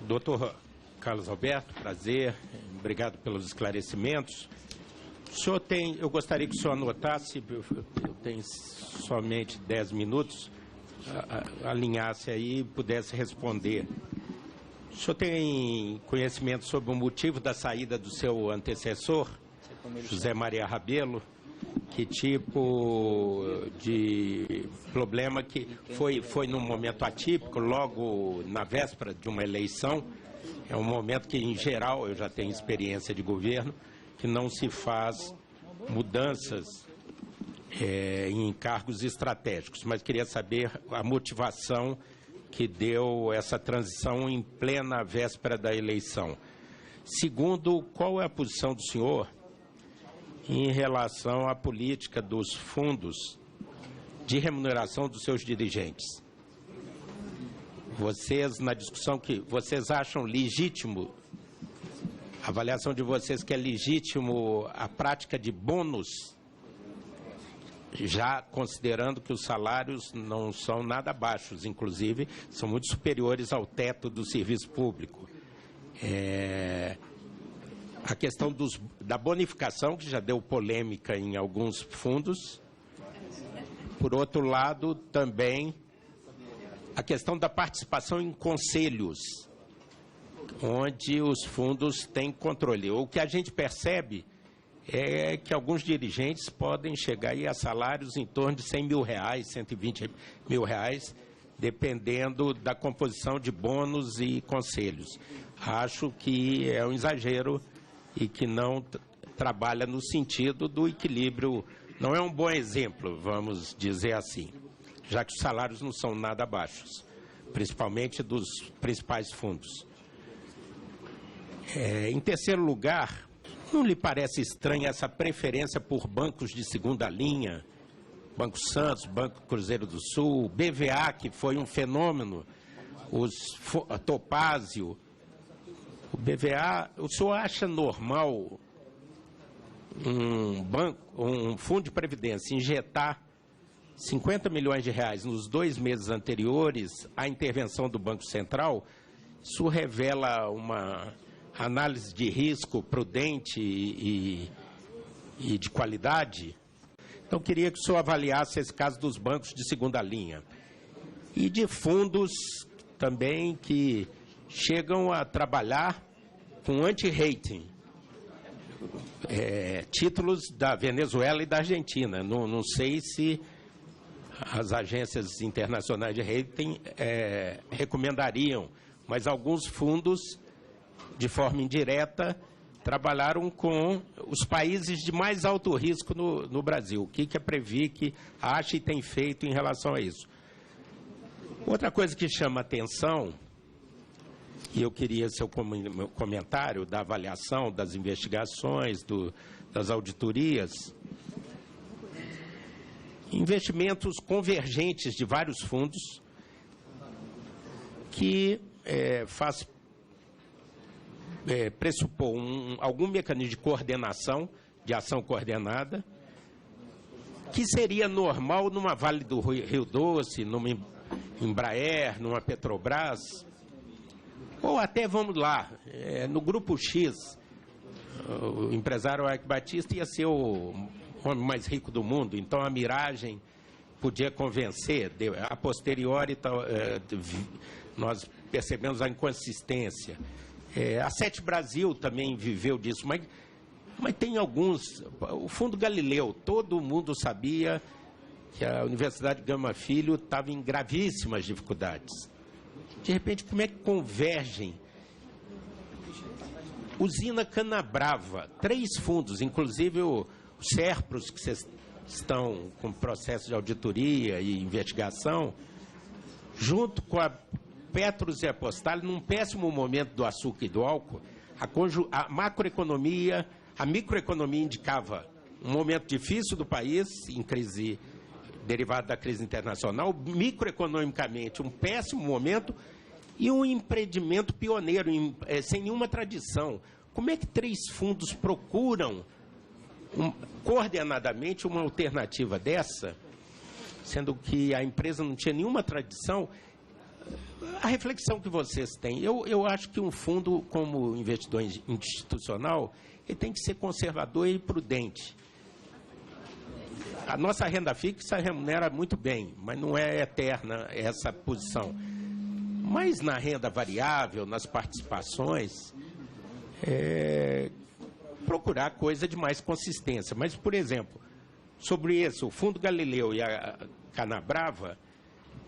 Doutor Carlos Alberto, prazer, obrigado pelos esclarecimentos. O senhor tem, eu gostaria que o senhor anotasse, eu tenho somente 10 minutos, alinhasse aí e pudesse responder. O senhor tem conhecimento sobre o motivo da saída do seu antecessor, José Maria Rabelo? Que tipo de problema que foi num momento atípico, logo na véspera de uma eleição? É um momento que, em geral, eu já tenho experiência de governo, que não se faz mudanças em cargos estratégicos, mas queria saber a motivação que deu essa transição em plena véspera da eleição. Segundo, qual é a posição do senhor em relação à política dos fundos de remuneração dos seus dirigentes? Vocês, na discussão, que vocês acham legítimo, a avaliação de vocês que é legítimo a prática de bônus, já considerando que os salários não são nada baixos, inclusive são muito superiores ao teto do serviço público. A questão da bonificação, que já deu polêmica em alguns fundos. Por outro lado, também a questão da participação em conselhos, onde os fundos têm controle. O que a gente percebe é que alguns dirigentes podem chegar aí a salários em torno de R$100 mil, R$120 mil, dependendo da composição de bônus e conselhos. Acho que é um exagero e que não trabalha no sentido do equilíbrio, não é um bom exemplo, vamos dizer assim, já que os salários não são nada baixos, principalmente dos principais fundos. Em terceiro lugar, não lhe parece estranha essa preferência por bancos de segunda linha, Banco Santos, Banco Cruzeiro do Sul, BVA, que foi um fenômeno, a Topázio, o BVA? O senhor acha normal um fundo de previdência injetar R$50 milhões nos 2 meses anteriores à intervenção do Banco Central? Isso revela uma análise de risco prudente e de qualidade? Então, queria que o senhor avaliasse esse caso dos bancos de segunda linha e de fundos também que chegam a trabalhar com anti-rating, títulos da Venezuela e da Argentina. Não sei se as agências internacionais de rating recomendariam, mas alguns fundos, de forma indireta, trabalharam com os países de mais alto risco no Brasil. O que a Previc acha e tem feito em relação a isso? Outra coisa que chama atenção, e eu queria seu comentário da avaliação das investigações, das auditorias, investimentos convergentes de vários fundos que pressupor algum mecanismo de coordenação, de ação coordenada, que seria normal numa Vale do Rio Doce, numa Embraer, numa Petrobras, ou até, vamos lá, no Grupo X, o empresário Eike Batista ia ser o homem mais rico do mundo, então a miragem podia convencer, a posteriori nós percebemos a inconsistência. A Sete Brasil também viveu disso, mas tem alguns. O Fundo Galileu, todo mundo sabia que a Universidade Gama Filho estava em gravíssimas dificuldades. De repente, como é que convergem? Usina Canabrava, 3 fundos, inclusive o Serpros, que vocês estão com processo de auditoria e investigação, junto com a Petros e a Postal, num péssimo momento do açúcar e do álcool, a macroeconomia, a microeconomia indicava um momento difícil do país, em crise derivada da crise internacional, microeconomicamente um péssimo momento e um empreendimento pioneiro, sem nenhuma tradição. Como é que 3 fundos procuram coordenadamente uma alternativa dessa, sendo que a empresa não tinha nenhuma tradição? a reflexão que vocês têm. Eu acho que um fundo, como investidor institucional, ele tem que ser conservador e prudente. A nossa renda fixa remunera muito bem, mas não é eterna essa posição. Mas na renda variável, nas participações, procurar coisa de mais consistência. Mas, por exemplo, sobre isso, o Fundo Galileu e a Canabrava,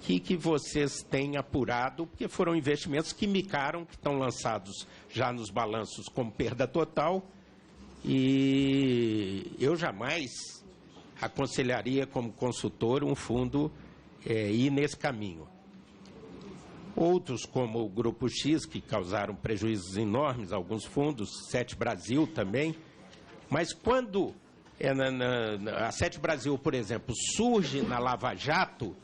que vocês têm apurado, porque foram investimentos que micaram, que estão lançados já nos balanços como perda total, e eu jamais aconselharia como consultor um fundo ir nesse caminho. Outros, como o Grupo X, que causaram prejuízos enormes, alguns fundos, Sete Brasil também, mas quando a Sete Brasil, por exemplo, surge na Lava Jato,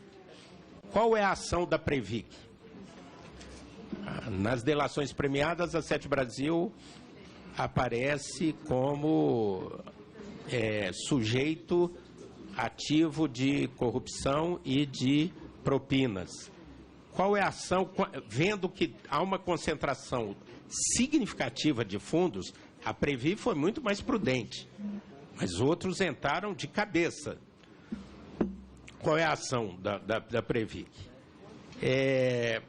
qual é a ação da Previc? Nas delações premiadas, a Sete Brasil aparece como sujeito ativo de corrupção e de propinas. Qual é a ação? Vendo que há uma concentração significativa de fundos, a Previ foi muito mais prudente, mas outros entraram de cabeça. Qual é a ação da Previc?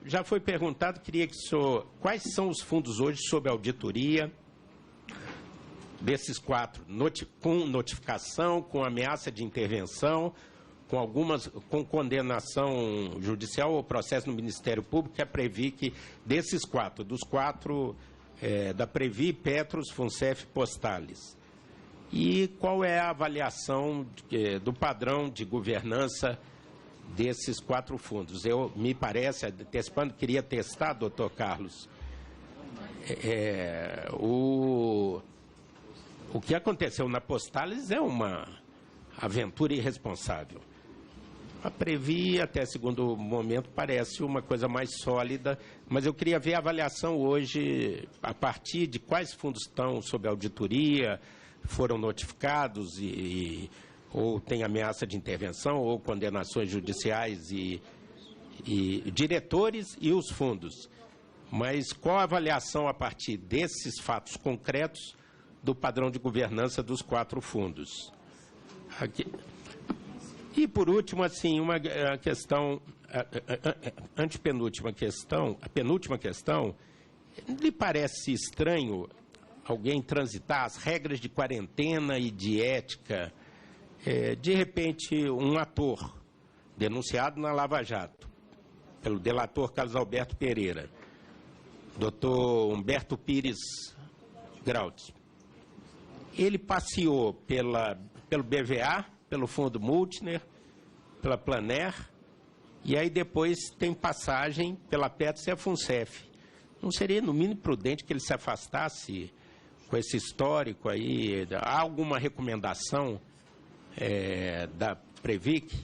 Já foi perguntado, queria que o senhor... Quais são os fundos hoje sob auditoria desses 4? Com notificação, com ameaça de intervenção, com algumas com condenação judicial ou processo no Ministério Público, que é a Previc desses 4, dos 4 da Previ, Petros, Funcef e Postales. E qual é a avaliação do padrão de governança desses 4 fundos? Me parece, antecipando, queria testar, doutor Carlos, o que aconteceu na Postales é uma aventura irresponsável. A Previ, até segundo momento, parece uma coisa mais sólida, mas eu queria ver a avaliação hoje, a partir de quais fundos estão sob auditoria, foram notificados ou tem ameaça de intervenção ou condenações judiciais e diretores e os fundos. Mas qual a avaliação a partir desses fatos concretos do padrão de governança dos 4 fundos? E, por último, assim, uma questão, antepenúltima questão, a penúltima questão, lhe parece estranho alguém transitar as regras de quarentena e de ética? De repente, um ator denunciado na Lava Jato, pelo delator Carlos Alberto Pereira, doutor Humberto Pires Graudes, ele passeou pelo BVA, pelo Fundo Multner, pela Planer, e aí depois tem passagem pela Petros e a Funcef. Não seria, no mínimo, prudente que ele se afastasse com esse histórico aí? Há alguma recomendação da Previc?